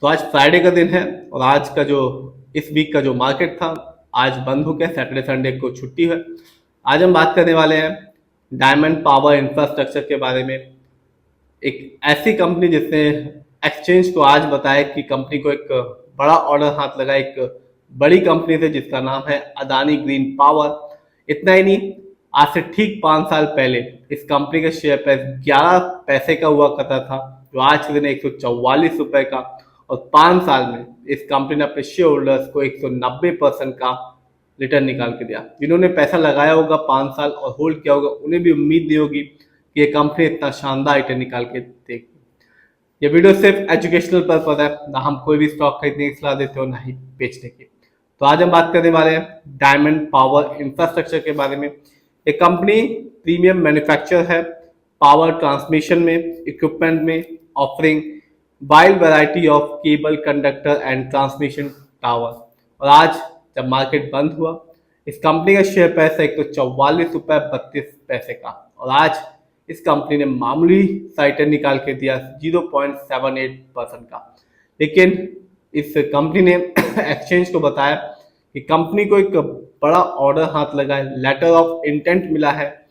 तो आज फ्राइडे का दिन है और आज का जो इस वीक का जो मार्केट था आज बंद हो गया। सैटरडे संडे को छुट्टी है। आज हम बात करने वाले हैं डायमंड पावर इंफ्रास्ट्रक्चर के बारे में। एक ऐसी कंपनी जिसने एक्सचेंज को आज बताया कि कंपनी को एक बड़ा ऑर्डर हाथ लगा एक बड़ी कंपनी से जिसका नाम है अदानी ग्रीन पावर। इतना ही नहीं, आज से ठीक 5 साल पहले इस कंपनी का शेयर प्राइस 11 पैसे का हुआ करता था, जो आज के दिन 144 रुपए का। और 5 साल में इस कंपनी ने अपने शेयर होल्डर्स को 190% का रिटर्न निकाल के दिया। जिन्होंने पैसा लगाया होगा 5 साल और होल्ड किया होगा, उन्हें भी उम्मीद नहीं होगी कि ये कंपनी इतना शानदार रिटर्न निकाल के देगी। ये वीडियो सिर्फ एजुकेशनल पर्पज है, ना हम कोई भी स्टॉक खरीदने की सलाह देते हो ना ही बेचने की। तो आज हम बात करने वाले हैं डायमंड पावर इंफ्रास्ट्रक्चर के बारे में। ये कंपनी प्रीमियम मैन्युफैक्चरर है पावर ट्रांसमिशन में, इक्विपमेंट में, offering wide variety of cable, conductor and transmission tower. और आज जब मार्केट बंद हुआ, इस कंपनी का शेयर प्राइस है 144 रुपए 32 पैसे का। और आज इस कंपनी ने मामूली सा रिटर्न निकाल के दिया 0.78% का। लेकिन इस कंपनी ने एक्सचेंज को बताया कि कंपनी को एक बड़ा ऑर्डर हाथ लगा है, लेटर ऑफ इंटेंट मिला है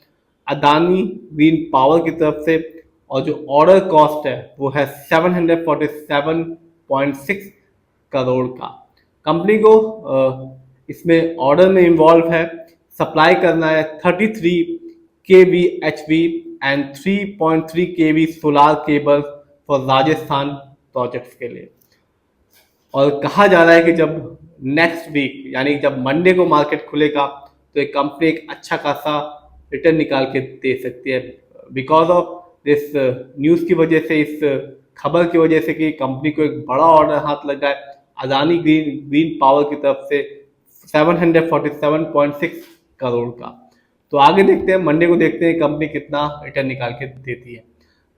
अदानी ग्रीन पावर की तरफ से, और जो ऑर्डर कॉस्ट है वो है 747.6 करोड़ का। कंपनी को इसमें ऑर्डर में इन्वॉल्व है सप्लाई करना है 33 kV HV and 3.3 kV solar cable for Rajasthan projects के लिए। और कहा जा रहा है कि जब नेक्स्ट वीक यानी जब मंडे को मार्केट खुलेगा तो एक कंपनी एक अच्छा खासा रिटर्न निकाल के दे सकती है, बिकॉज ऑफ दिस न्यूज़ की वजह से, इस खबर की वजह से कि कंपनी को एक बड़ा ऑर्डर हाथ लगा है अदानी ग्रीन पावर की तरफ से 747.6 करोड़ का। तो आगे देखते हैं, मंडे को देखते हैं कंपनी कितना रिटर्न निकाल के देती है।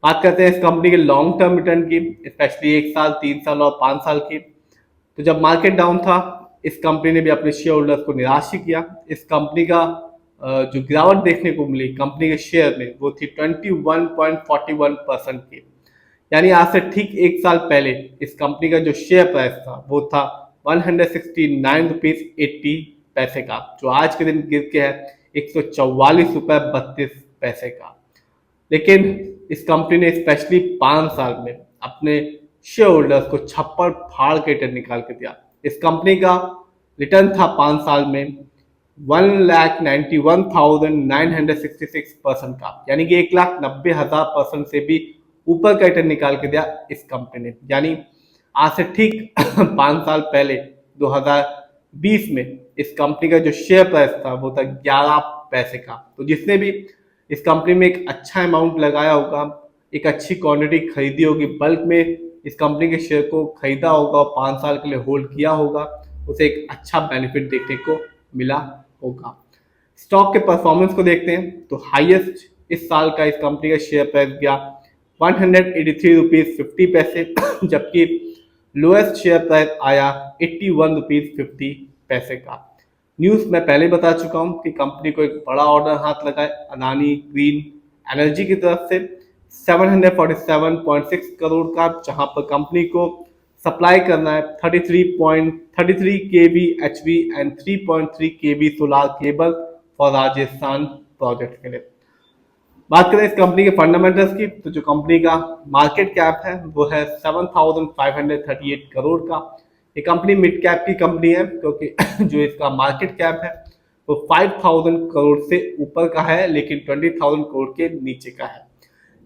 बात करते हैं इस कंपनी के लॉन्ग टर्म रिटर्न की, स्पेशली 1 साल, 3 साल और 5 साल की। तो जब मार्केट डाउन था, इस कंपनी ने भी अपने शेयर होल्डर्स को निराश ही किया। इस कंपनी का जो गिरावट देखने को मिली कंपनी के शेयर में वो थी 21.41% की। यानी आज से ठीक 1 साल पहले इस कंपनी का जो शेयर प्राइस था वो था 169 रुपीज 80 पैसे का, जो आज के दिन गिर के है 144 रुपए 32 पैसे का। लेकिन इस कंपनी ने स्पेशली 5 साल में अपने शेयर होल्डर्स को छप्पर फाड़ के रिटर्न निकाल के दिया। इस कंपनी का रिटर्न था 5 साल में 1,91,966% का, यानी कि 1,90,000% से भी ऊपर का रिटर्न निकाल के दिया इस कंपनी ने। यानी आज से ठीक 5 साल पहले 2020 में इस कंपनी का जो शेयर प्राइस था वो था 11 पैसे का। तो जिसने भी इस कंपनी में एक अच्छा अमाउंट लगाया होगा, एक अच्छी क्वांटिटी खरीदी होगी, बल्क में इस कंपनी के शेयर को खरीदा होगा और 5 साल के लिए होल्ड किया होगा, उसे एक अच्छा बेनिफिट देखने को मिला होगा। स्टॉक के परफॉर्मेंस को देखते हैं तो हाईएस्ट इस साल का इस कंपनी का शेयर प्राइस गया 183 रुपीज 50 पैसे, जबकि लोएस्ट शेयर प्राइस आया 81 रुपीज 50 पैसे का। न्यूज़ मैं पहले बता चुका हूं कि कंपनी को एक बड़ा ऑर्डर हाथ लगा है अदानी ग्रीन एनर्जी की तरफ से 747.6 करोड़ का, जहां पर कंपनी को सप्लाई करना है 33 kV HV and 3.3 kV solar cable for Rajasthan project के लिए। बात करें इस कंपनी के फंडामेंटल्स की, तो जो कंपनी का मार्केट कैप है वो है 7,538 करोड़ का। ये कंपनी मिड कैप की कंपनी है क्योंकि जो इसका मार्केट कैप है वो 5,000 करोड़ से ऊपर का है, लेकिन 20,000 करोड़ के नीचे का है।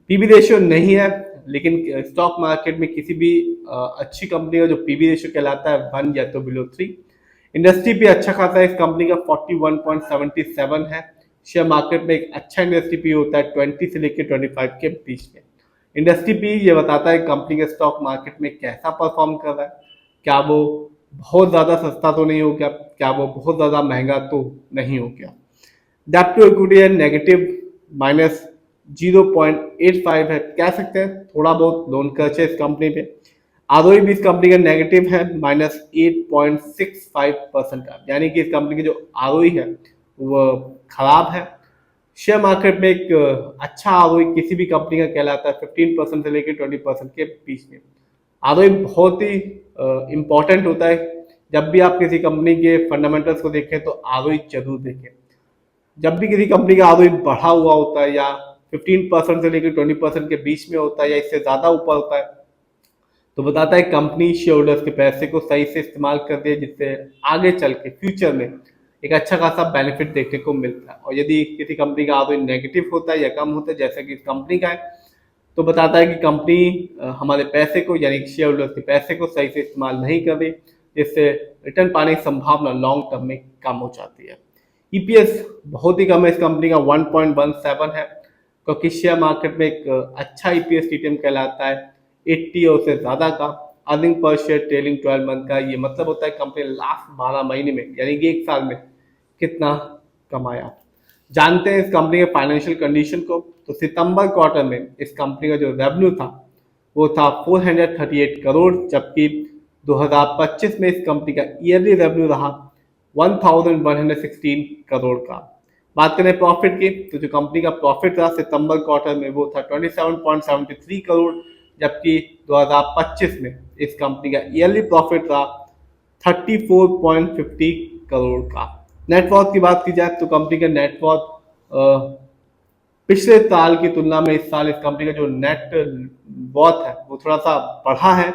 पीबी रेशियो नहीं है, लेकिन स्टॉक मार्केट में किसी भी अच्छी कंपनी का जो पीबी रेशियो कहलाता है 1 या तो बिलो 3। इंडस्ट्री भी अच्छा खासा है इस कंपनी का 41.77 है। शेयर मार्केट में एक अच्छा इंडस्ट्री पी होता है 20 से लेकर 25 के बीच में। इंडस्ट्री पी ये बताता है कंपनी के स्टॉक मार्केट में कैसा परफॉर्म कर रहा है, क्या वो बहुत ज़्यादा सस्ता तो नहीं हो गया, क्या वो बहुत ज़्यादा महंगा तो नहीं हो गया। डेब्ट टू इक्विटी है नेगेटिव -0.85 है, कह सकते हैं थोड़ा बहुत लोन खर्च है इस कंपनी पे। आरओई भी इस कंपनी का नेगेटिव है -8.65% का, यानी कि इस कंपनी की जो आरओई है वो खराब है। शेयर मार्केट में एक अच्छा आरओई किसी भी कंपनी का कहलाता है 15% से लेकर 20% के बीच में। आरओई बहुत ही इम्पोर्टेंट होता है। जब भी आप किसी कंपनी के फंडामेंटल्स को देखें तो आरओई जरूर देखें। जब भी किसी कंपनी का आरओई बढ़ा हुआ होता है या 15% से लेकर 20% के बीच में होता है या इससे ज्यादा ऊपर होता है, तो बताता है कंपनी शेयर होल्डर्स के पैसे को सही से इस्तेमाल कर दे, जिससे आगे चल के फ्यूचर में एक अच्छा खासा बेनिफिट देखने को मिलता है। और यदि किसी कंपनी का आरओई नेगेटिव होता है या कम होता है, जैसा कि इस कंपनी का है, तो बताता है कि कंपनी हमारे पैसे को यानी शेयर होल्डर्स के पैसे को सही से इस्तेमाल नहीं कर रही, जिससे रिटर्न पाने की संभावना लॉन्ग टर्म में कम हो जाती है। ईपीएस बहुत ही कम है इस कंपनी का, 1.17 है, क्योंकि शेयर मार्केट में एक अच्छा ईपीएस टीटीएम कहलाता है 80 और उससे ज्यादा का। Earning per share trailing 12 month का, ये मतलब होता है कंपनी लास्ट 12 महीने में यानी कि एक साल में कितना कमाया। जानते हैं इस कंपनी के फाइनेंशियल कंडीशन को। तो सितंबर क्वार्टर में इस कंपनी का जो रेवेन्यू था वो था 438 करोड़, जबकि 2025 में इस कंपनी का ईयरली रेवेन्यू रहा 1116 करोड़ का। बात करें प्रॉफिट की, तो जो कंपनी का प्रॉफिट रहा सितंबर क्वार्टर में वो था 27.73 करोड़, जबकि 2025 में इस कंपनी का ईयरली प्रॉफिट रहा 34.50 करोड़ का। नेटवर्थ की बात की जाए तो कंपनी का नेटवर्थ पिछले साल की तुलना में इस साल इस कंपनी का जो नेट वर्थ है वो थोड़ा सा बढ़ा है।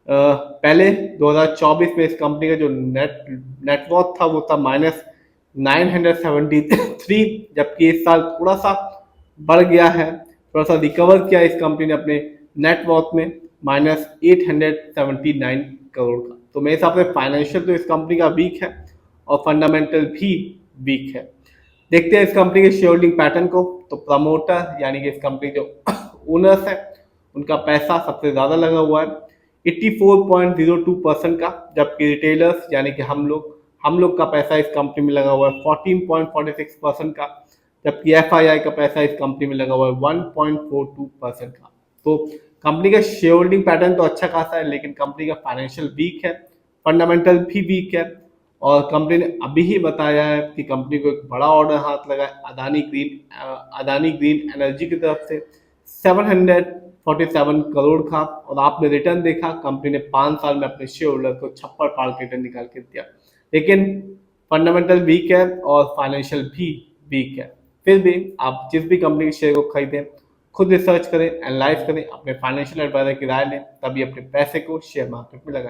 पहले 2024 में इस कंपनी का जो नेटवर्थ था वो था -973, जबकि इस साल थोड़ा सा बढ़ गया है, थोड़ा सा रिकवर किया इस कंपनी ने अपने नेटवर्थ में -879 करोड़ का। तो मेरे हिसाब से फाइनेंशियल तो इस कंपनी का वीक है और फंडामेंटल भी वीक है। देखते हैं इस कंपनी के शेयर होल्डिंग पैटर्न को। तो प्रमोटर यानी कि इस कंपनी जो ओनर्स है उनका पैसा सबसे ज्यादा लगा हुआ है 84.02% का, जबकि रिटेलर्स यानी कि हम लोग का पैसा इस कंपनी में लगा हुआ है 14.46% का, जबकि एफआईआई का पैसा इस कंपनी में लगा हुआ है 1.42% का। तो कंपनी का शेयर होल्डिंग पैटर्न तो अच्छा खासा है, लेकिन कंपनी का फाइनेंशियल वीक है, फंडामेंटल भी वीक है। और कंपनी ने अभी ही बताया है कि कंपनी को एक बड़ा ऑर्डर हाथ लगा है अदानी ग्रीन एनर्जी की तरफ से 747 करोड़ का। और आपने रिटर्न देखा, कंपनी ने 5 साल में अपने शेयर होल्डर को छप्पर फाड़ के रिटर्न निकाल के दिया। लेकिन फंडामेंटल वीक है और फाइनेंशियल भी वीक है। फिर भी आप जिस भी कंपनी के शेयर को खरीदें, खुद रिसर्च करें, एनालाइज करें, अपने फाइनेंशियल एडवाइजर की राय लें, तभी अपने पैसे को शेयर मार्केट में लगाएं।